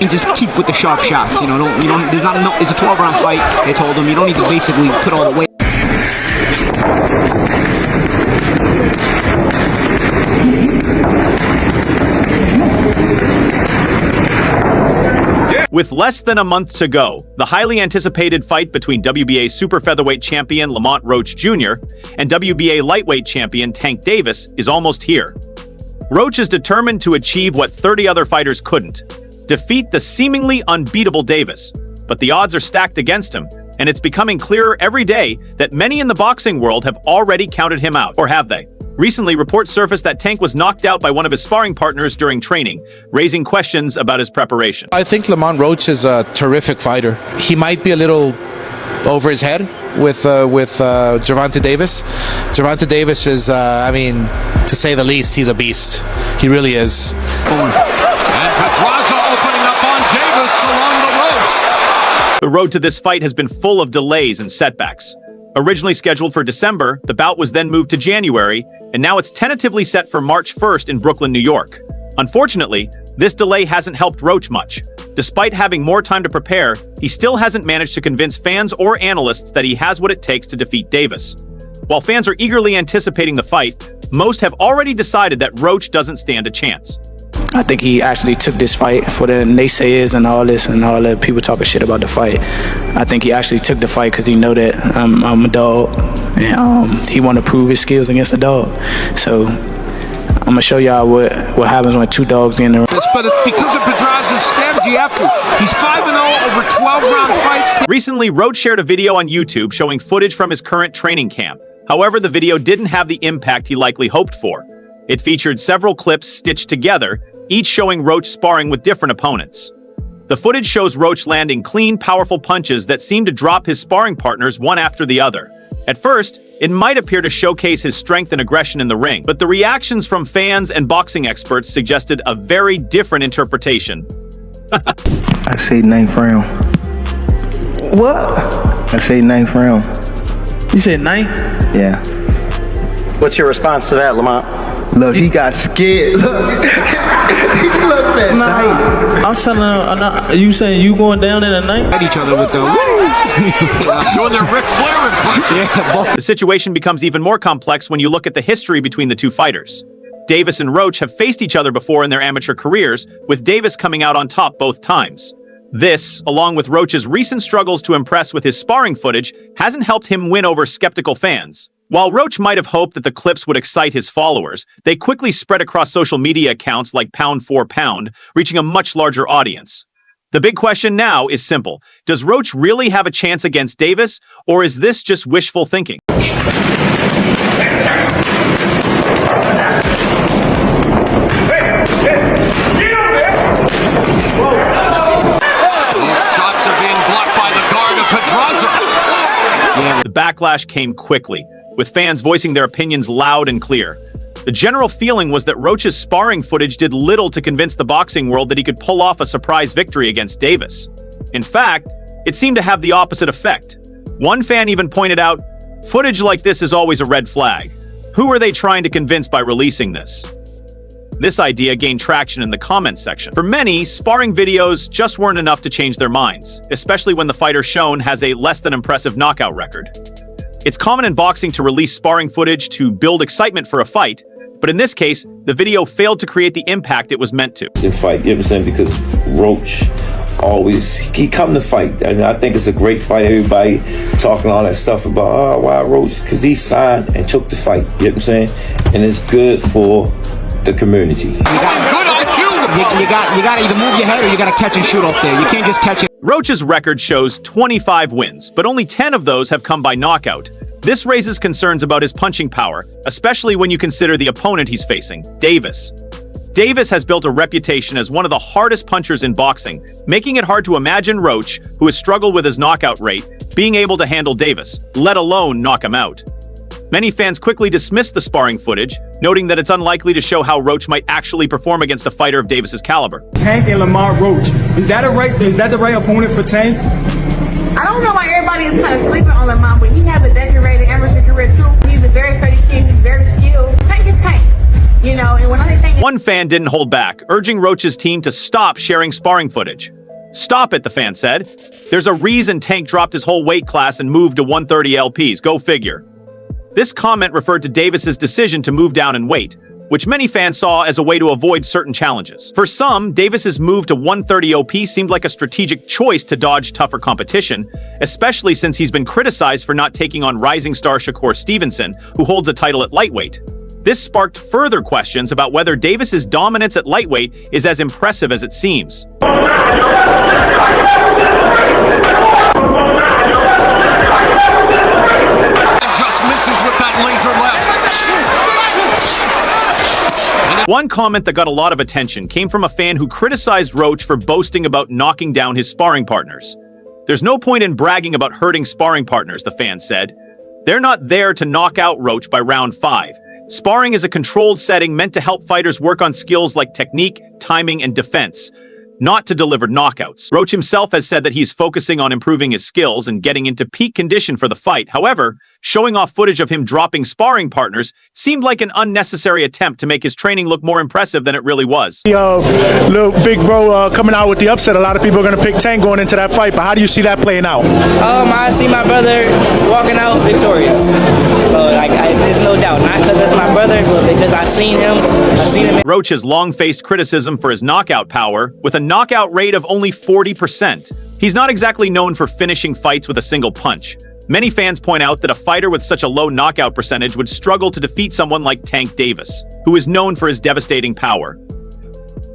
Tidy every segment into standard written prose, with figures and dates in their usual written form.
And just keep with the sharp shots, you know, there's not enough, it's a 12-round fight, they told him, you don't need to basically put all the weight. With less than a month to go, the highly anticipated fight between WBA super featherweight champion Lamont Roach Jr. and WBA lightweight champion Tank Davis is almost here. Roach is determined to achieve what 30 other fighters couldn't: defeat the seemingly unbeatable Davis. But the odds are stacked against him, and it's becoming clearer every day that many in the boxing world have already counted him out. Or have they? Recently, reports surfaced that Tank was knocked out by one of his sparring partners during training, raising questions about his preparation. I think Lamont Roach is a terrific fighter. He might be a little over his head with Gervonta Davis. Gervonta Davis is, I mean, to say the least, he's a beast. He really is. And Pedraza opening up on Davis along the ropes. The road to this fight has been full of delays and setbacks. Originally scheduled for December, the bout was then moved to January, and now it's tentatively set for March 1st in Brooklyn, New York. Unfortunately, this delay hasn't helped Roach much. Despite having more time to prepare, he still hasn't managed to convince fans or analysts that he has what it takes to defeat Davis. While fans are eagerly anticipating the fight, most have already decided that Roach doesn't stand a chance. I think he actually took this fight for the naysayers and all this and all the people talking shit about the fight. I think he actually took the fight because he know that I'm a dog, and he want to prove his skills against a dog. So I'm gonna show y'all what happens when two dogs in there. But because of Pedraza's strategy after, he's 5-0 over 12-round fights. Recently, Roach shared a video on YouTube showing footage from his current training camp. However, the video didn't have the impact he likely hoped for. It featured several clips stitched together, each showing Roach sparring with different opponents. The footage shows Roach landing clean, powerful punches that seem to drop his sparring partners one after the other. At first, it might appear to showcase his strength and aggression in the ring, but the reactions from fans and boxing experts suggested a very different interpretation. I say 9th round. What? I say 9th round. You said 9? Yeah. What's your response to that, Lamont? Look, he got scared. Look. He looked at night. I'm telling you saying you going down in a night? At each other with the Doing their Ric Flair impression. yeah. The situation becomes even more complex when you look at the history between the two fighters. Davis and Roach have faced each other before in their amateur careers, with Davis coming out on top both times. This, along with Roach's recent struggles to impress with his sparring footage, hasn't helped him win over skeptical fans. While Roach might have hoped that the clips would excite his followers, they quickly spread across social media accounts like Pound for Pound, reaching a much larger audience. The big question now is simple. Does Roach really have a chance against Davis, or is this just wishful thinking? Those shots are being blocked by the guard of Pedraza. The backlash came quickly, with fans voicing their opinions loud and clear. The general feeling was that Roach's sparring footage did little to convince the boxing world that he could pull off a surprise victory against Davis. In fact, it seemed to have the opposite effect. One fan even pointed out, "Footage like this is always a red flag. Who are they trying to convince by releasing this?" This idea gained traction in the comments section. For many, sparring videos just weren't enough to change their minds, especially when the fighter shown has a less than impressive knockout record. It's common in boxing to release sparring footage to build excitement for a fight, but in this case, the video failed to create the impact it was meant to. In fight, you know what I'm saying? Because Roach always, he come to fight. And I think it's a great fight. Everybody talking all that stuff about, oh, why Roach? Because he signed and took the fight, you know what I'm saying? And it's good for the community. Good IQ. You got to either move your head or you got to catch and shoot off there. You can't just catch it. Roach's record shows 25 wins, but only 10 of those have come by knockout. This raises concerns about his punching power, especially when you consider the opponent he's facing, Davis. Davis has built a reputation as one of the hardest punchers in boxing, making it hard to imagine Roach, who has struggled with his knockout rate, being able to handle Davis, let alone knock him out. Many fans quickly dismissed the sparring footage, noting that it's unlikely to show how Roach might actually perform against a fighter of Davis's caliber. Tank and Lamont Roach. Is that the right opponent for Tank? I don't know why everybody is kind of sleeping on Lamont, but he has a decorated amateur career too. He's a very steady kid. He's very skilled. Tank is Tank. You know, and when I think One fan didn't hold back, urging Roach's team to stop sharing sparring footage. "Stop it," the fan said. "There's a reason Tank dropped his whole weight class and moved to 130 LPs, go figure." This comment referred to Davis's decision to move down in weight, which many fans saw as a way to avoid certain challenges. For some, Davis's move to 130 OP seemed like a strategic choice to dodge tougher competition, especially since he's been criticized for not taking on rising star Shakur Stevenson, who holds a title at lightweight. This sparked further questions about whether Davis's dominance at lightweight is as impressive as it seems. Just misses with that laser left. One comment that got a lot of attention came from a fan who criticized Roach for boasting about knocking down his sparring partners. "There's no point in bragging about hurting sparring partners," the fan said. "They're not there to knock out Roach by round 5. Sparring is a controlled setting meant to help fighters work on skills like technique, timing, and defense, not to deliver knockouts." Roach himself has said that he's focusing on improving his skills and getting into peak condition for the fight. However, showing off footage of him dropping sparring partners seemed like an unnecessary attempt to make his training look more impressive than it really was. Little big bro coming out with the upset. A lot of people are going to pick Tank going into that fight, but how do you see that playing out? I see my brother walking out victorious. There's no doubt. Not because that's my brother, but because I've seen him. Roach has long faced criticism for his knockout power, with a knockout rate of only 40%. He's not exactly known for finishing fights with a single punch. Many fans point out that a fighter with such a low knockout percentage would struggle to defeat someone like Tank Davis, who is known for his devastating power.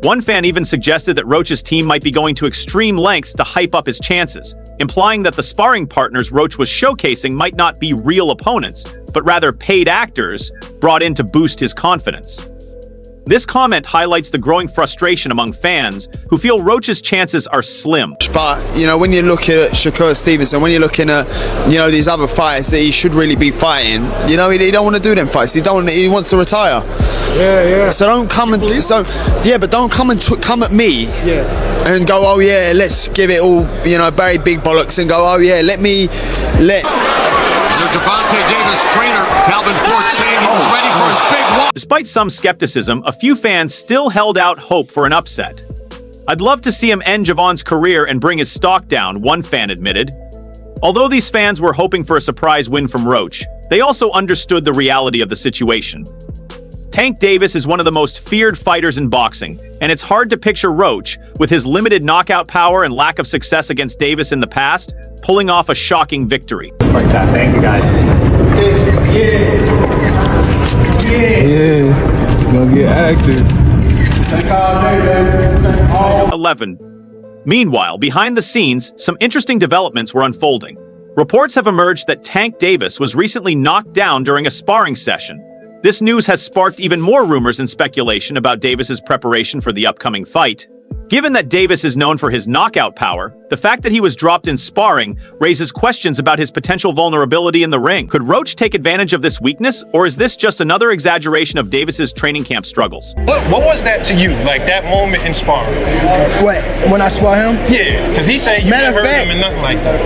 One fan even suggested that Roach's team might be going to extreme lengths to hype up his chances, implying that the sparring partners Roach was showcasing might not be real opponents, but rather paid actors brought in to boost his confidence. This comment highlights the growing frustration among fans who feel Roach's chances are slim. But, you know, when you look at Shakur Stevenson, when you're looking at, you know, these other fights that he should really be fighting, you know, he don't want to do them fights. He wants to retire. Yeah. So don't come and but don't come at me and go, "Oh yeah, let's give it all, you know, very big bollocks," and go, "Oh yeah, let." Gervonta Davis trainer, Calvin Ford, saying he was ready for his big one. Despite some skepticism, a few fans still held out hope for an upset. "I'd love to see him end Gervonta's career and bring his stock down," one fan admitted. Although these fans were hoping for a surprise win from Roach, they also understood the reality of the situation. Tank Davis is one of the most feared fighters in boxing, and it's hard to picture Roach, with his limited knockout power and lack of success against Davis in the past, pulling off a shocking victory. Thank you, guys. Yeah. Gonna get active. 11. Meanwhile, behind the scenes, some interesting developments were unfolding. Reports have emerged that Tank Davis was recently knocked down during a sparring session. This news has sparked even more rumors and speculation about Davis's preparation for the upcoming fight. Given that Davis is known for his knockout power, the fact that he was dropped in sparring raises questions about his potential vulnerability in the ring. Could Roach take advantage of this weakness, or is this just another exaggeration of Davis's training camp struggles? What was that to you, like that moment in sparring? What, when I saw him? Yeah, because he said you never heard him and nothing like that.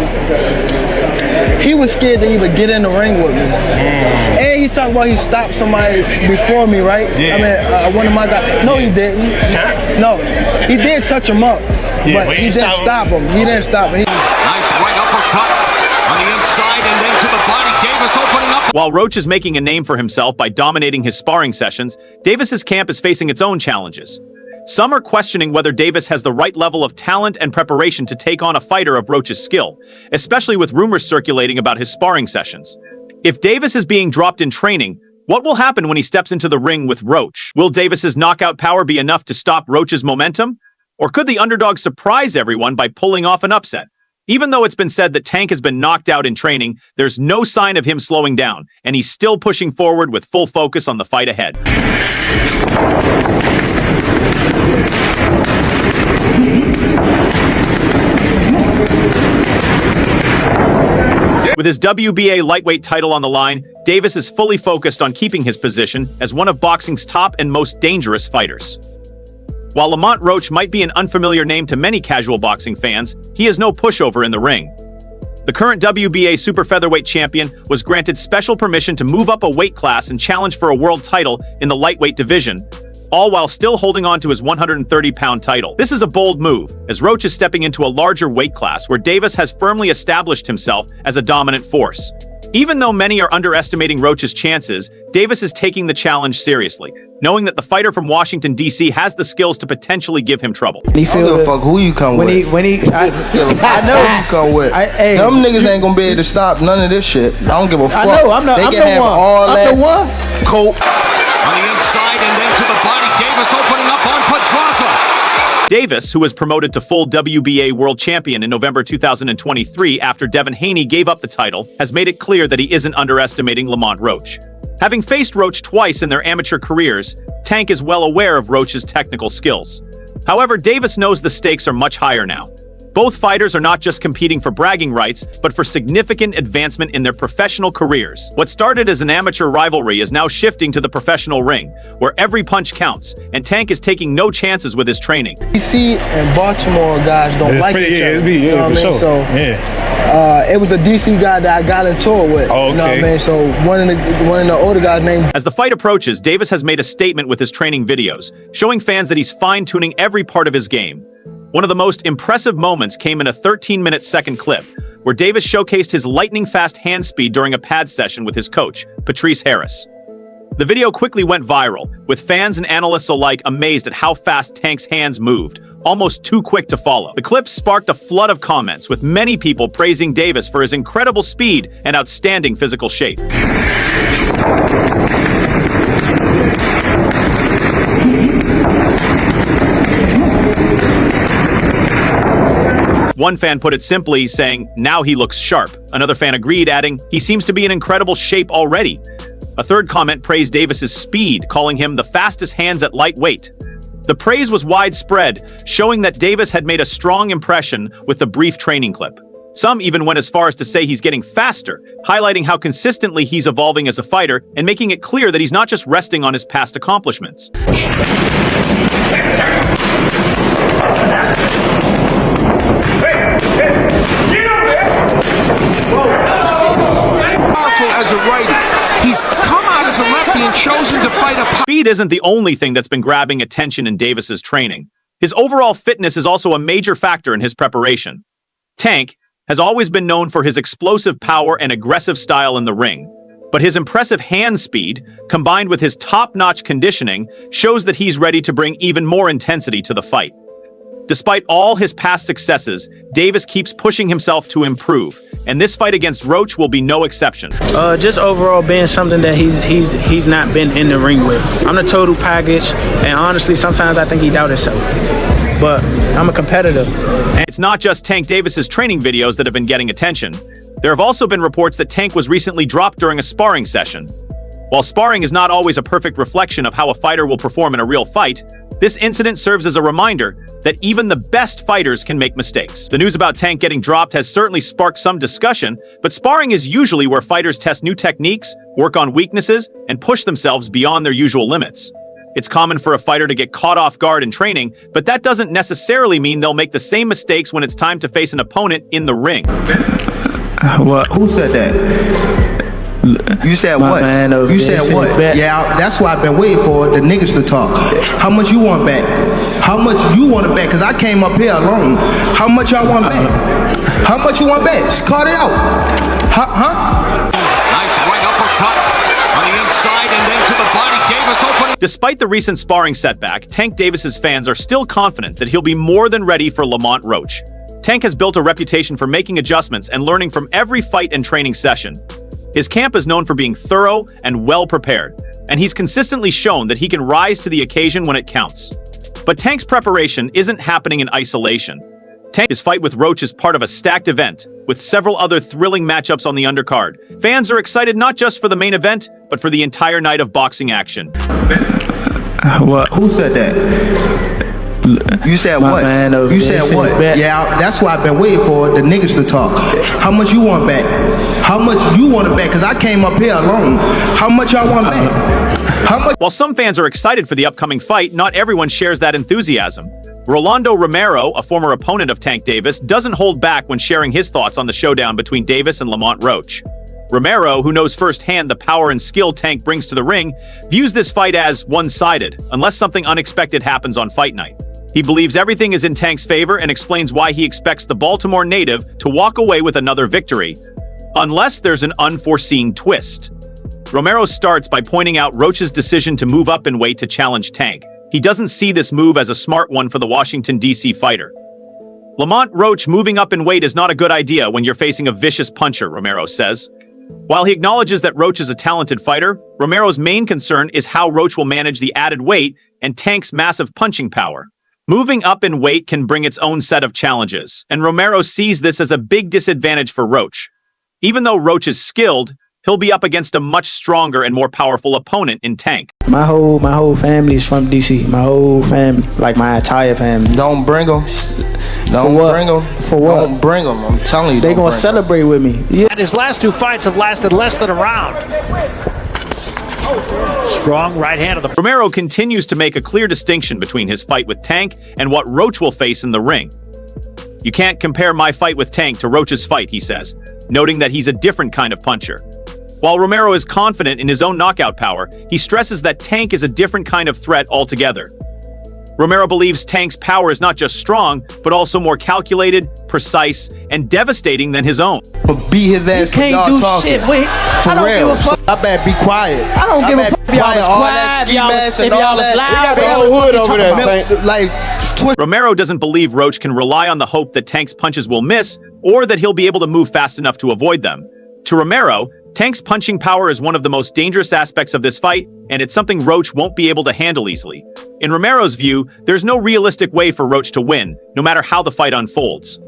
He was scared to even get in the ring with me. And he talked about he stopped somebody before me, right? Yeah. I mean, one of my guys. No, he didn't. Huh? No, he did touch him up, but he didn't stop him. He didn't stop him. Nice right uppercut on the inside and then to the body. Davis opening up. While Roach is making a name for himself by dominating his sparring sessions, Davis's camp is facing its own challenges. Some are questioning whether Davis has the right level of talent and preparation to take on a fighter of Roach's skill, especially with rumors circulating about his sparring sessions. If Davis is being dropped in training, what will happen when he steps into the ring with Roach? Will Davis's knockout power be enough to stop Roach's momentum? Or could the underdog surprise everyone by pulling off an upset? Even though it's been said that Tank has been knocked out in training, there's no sign of him slowing down, and he's still pushing forward with full focus on the fight ahead. With his WBA lightweight title on the line, Davis is fully focused on keeping his position as one of boxing's top and most dangerous fighters. While Lamont Roach might be an unfamiliar name to many casual boxing fans, he is no pushover in the ring. The current WBA super featherweight champion was granted special permission to move up a weight class and challenge for a world title in the lightweight division, all while still holding on to his 130-pound title. This is a bold move, as Roach is stepping into a larger weight class where Davis has firmly established himself as a dominant force. Even though many are underestimating Roach's chances, Davis is taking the challenge seriously, knowing that the fighter from Washington, D.C. has the skills to potentially give him trouble. I don't give a fuck who you come with. I know who you come with. Them niggas ain't gonna be able to stop none of this shit. I don't give a fuck. I know, I'm they the can have one. all I'm that the one. coat. On the inside and then to the body. Davis opening up on Pedraza. Davis, who was promoted to full WBA world champion in November 2023 after Devin Haney gave up the title, has made it clear that he isn't underestimating Lamont Roach. Having faced Roach twice in their amateur careers, Tank is well aware of Roach's technical skills. However, Davis knows the stakes are much higher now. Both fighters are not just competing for bragging rights, but for significant advancement in their professional careers. What started as an amateur rivalry is now shifting to the professional ring, where every punch counts, and Tank is taking no chances with his training. DC and Baltimore guys don't like each other. You know what I mean? So it was the DC guy that I got into it with. You know what I mean? So one of the older guys named. As the fight approaches, Davis has made a statement with his training videos, showing fans that he's fine-tuning every part of his game. One of the most impressive moments came in a 13-minute second clip, where Davis showcased his lightning-fast hand speed during a pad session with his coach, Patrice Harris. The video quickly went viral, with fans and analysts alike amazed at how fast Tank's hands moved, almost too quick to follow. The clip sparked a flood of comments, with many people praising Davis for his incredible speed and outstanding physical shape. One fan put it simply, saying, "Now he looks sharp." Another fan agreed, adding, "He seems to be in incredible shape already." A third comment praised Davis's speed, calling him the fastest hands at lightweight. The praise was widespread, showing that Davis had made a strong impression with the brief training clip. Some even went as far as to say he's getting faster, highlighting how consistently he's evolving as a fighter and making it clear that he's not just resting on his past accomplishments. As a righty, he's come out as a lefty and chosen to fight a. Speed isn't the only thing that's been grabbing attention in Davis's training. His overall fitness is also a major factor in his preparation. Tank has always been known for his explosive power and aggressive style in the ring, but his impressive hand speed, combined with his top-notch conditioning, shows that he's ready to bring even more intensity to the fight. Despite all his past successes, Davis keeps pushing himself to improve, and this fight against Roach will be no exception. Just overall being something that he's not been in the ring with. I'm the total package, and honestly, sometimes I think he doubts himself. But I'm a competitor. It's not just Tank Davis's training videos that have been getting attention. There have also been reports that Tank was recently dropped during a sparring session. While sparring is not always a perfect reflection of how a fighter will perform in a real fight, this incident serves as a reminder that even the best fighters can make mistakes. The news about Tank getting dropped has certainly sparked some discussion, but sparring is usually where fighters test new techniques, work on weaknesses, and push themselves beyond their usual limits. It's common for a fighter to get caught off guard in training, but that doesn't necessarily mean they'll make the same mistakes when it's time to face an opponent in the ring. What? Who said that? You said what? You said what? Yeah, that's what I've been waiting for, the niggas to talk. How much you want back? How much you want it back? Because I came up here alone. How much y'all want back? How much you want back? Just cut it out. Huh? Nice right uppercut on the inside and then to the body. Davis opening. Despite the recent sparring setback, Tank Davis's fans are still confident that he'll be more than ready for Lamont Roach. Tank has built a reputation for making adjustments and learning from every fight and training session. His camp is known for being thorough and well-prepared, and he's consistently shown that he can rise to the occasion when it counts. But Tank's preparation isn't happening in isolation. His fight with Roach is part of a stacked event, with several other thrilling matchups on the undercard. Fans are excited not just for the main event, but for the entire night of boxing action. What? Who said that? You said what? You said what? Yeah, that's what I've been waiting for, the niggas to talk. How much you want back? How much you want it back? Because I came up here alone. How much y'all want back? How much? While some fans are excited for the upcoming fight, not everyone shares that enthusiasm. Rolando Romero, a former opponent of Tank Davis, doesn't hold back when sharing his thoughts on the showdown between Davis and Lamont Roach. Romero, who knows firsthand the power and skill Tank brings to the ring, views this fight as one-sided, unless something unexpected happens on fight night. He believes everything is in Tank's favor and explains why he expects the Baltimore native to walk away with another victory, unless there's an unforeseen twist. Romero starts by pointing out Roach's decision to move up in weight to challenge Tank. He doesn't see this move as a smart one for the Washington, D.C. fighter. Lamont Roach moving up in weight is not a good idea when you're facing a vicious puncher, Romero says. While he acknowledges that Roach is a talented fighter, Romero's main concern is how Roach will manage the added weight and Tank's massive punching power. Moving up in weight can bring its own set of challenges, and Romero sees this as a big disadvantage for Roach. Even though Roach is skilled, he'll be up against a much stronger and more powerful opponent in Tank. My whole family is from DC. My whole family, like my entire family. Don't bring them. Don't bring them. For what? Don't bring them. I'm telling you. They gonna celebrate with me. Yeah. And his last two fights have lasted less than a round. Strong right hand of the... Romero continues to make a clear distinction between his fight with Tank and what Roach will face in the ring. You can't compare my fight with Tank to Roach's fight, he says, noting that he's a different kind of puncher. While Romero is confident in his own knockout power, he stresses that Tank is a different kind of threat altogether. Romero believes Tank's power is not just strong, but also more calculated, precise, and devastating than his own. Beat his ass. You can't do shit. Wait, for I don't real. give a fuck. I better be quiet. I don't give a fuck if y'all was quiet, if y'all was loud. We got the whole hood over there. Like, Romero doesn't believe Roach can rely on the hope that Tank's punches will miss, or that he'll be able to move fast enough to avoid them. To Romero, Tank's punching power is one of the most dangerous aspects of this fight, and it's something Roach won't be able to handle easily. In Romero's view, there's no realistic way for Roach to win, no matter how the fight unfolds.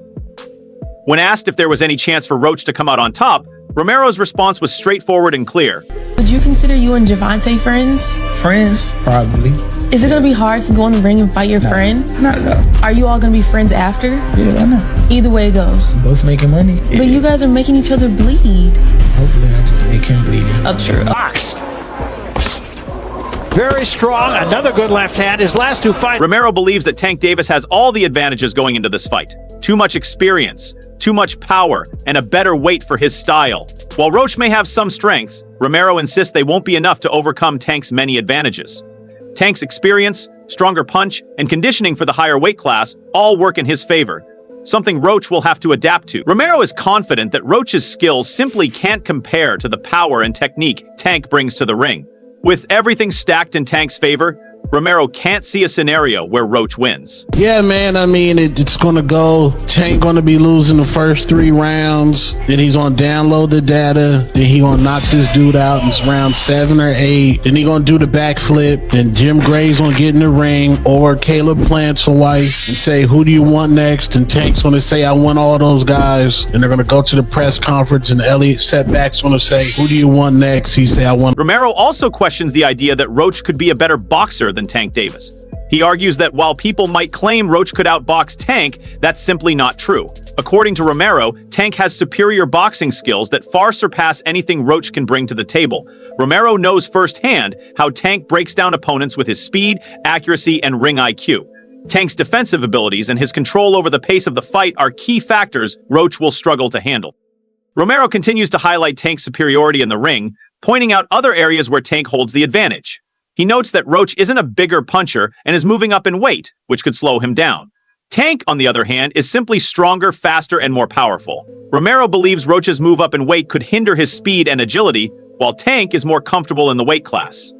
When asked if there was any chance for Roach to come out on top, Romero's response was straightforward and clear. Would you consider you and Gervonta friends? Friends, probably. Is it going to be hard to go in the ring and fight your friend? Not at all. Are you all going to be friends after? Yeah, why not? Either way it goes. Both making money. Yeah. But you guys are making each other bleed. Hopefully I just make him bleed. Oh, true. Box. Very strong. Another good left hand. His last two fights. Romero believes that Tank Davis has all the advantages going into this fight. Too much experience, too much power, and a better weight for his style. While Roach may have some strengths, Romero insists they won't be enough to overcome Tank's many advantages. Tank's experience, stronger punch, and conditioning for the higher weight class all work in his favor, something Roach will have to adapt to. Romero is confident that Roach's skills simply can't compare to the power and technique Tank brings to the ring. With everything stacked in Tank's favor, Romero can't see a scenario where Roach wins. Yeah, man, I mean, it's going to go. Tank going to be losing the first 3 rounds. Then he's going to download the data. Then he going to knock this dude out in round 7 or 8. Then he going to do the backflip. Then Jim Gray's going to get in the ring, or Caleb plants a wife and say, who do you want next? And Tank's going to say, I want all those guys. And they're going to go to the press conference, and Elliot Setback's going to say, who do you want next? He say, I want. Romero also questions the idea that Roach could be a better boxer than Tank Davis. He argues that while people might claim Roach could outbox Tank, that's simply not true. According to Romero, Tank has superior boxing skills that far surpass anything Roach can bring to the table. Romero knows firsthand how Tank breaks down opponents with his speed, accuracy, and ring IQ. Tank's defensive abilities and his control over the pace of the fight are key factors Roach will struggle to handle. Romero continues to highlight Tank's superiority in the ring, pointing out other areas where Tank holds the advantage. He notes that Roach isn't a bigger puncher and is moving up in weight, which could slow him down. Tank, on the other hand, is simply stronger, faster, and more powerful. Romero believes Roach's move up in weight could hinder his speed and agility, while Tank is more comfortable in the weight class.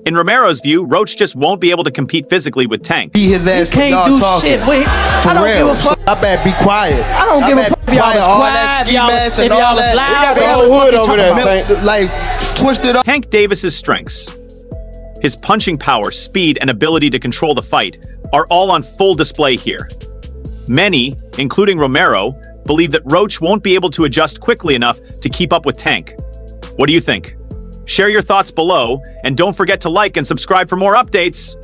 In Romero's view, Roach just won't be able to compete physically with Tank. Beat his ass. You can't do shit. Wait, I don't give a fuck. I better be quiet. I don't give a fuck if y'all was quiet, if y'all was loud. We got the whole hood over there. Like, twisted up. Tank Davis's strengths, his punching power, speed, and ability to control the fight, are all on full display here. Many, including Romero, believe that Roach won't be able to adjust quickly enough to keep up with Tank. What do you think? Share your thoughts below, and don't forget to like and subscribe for more updates.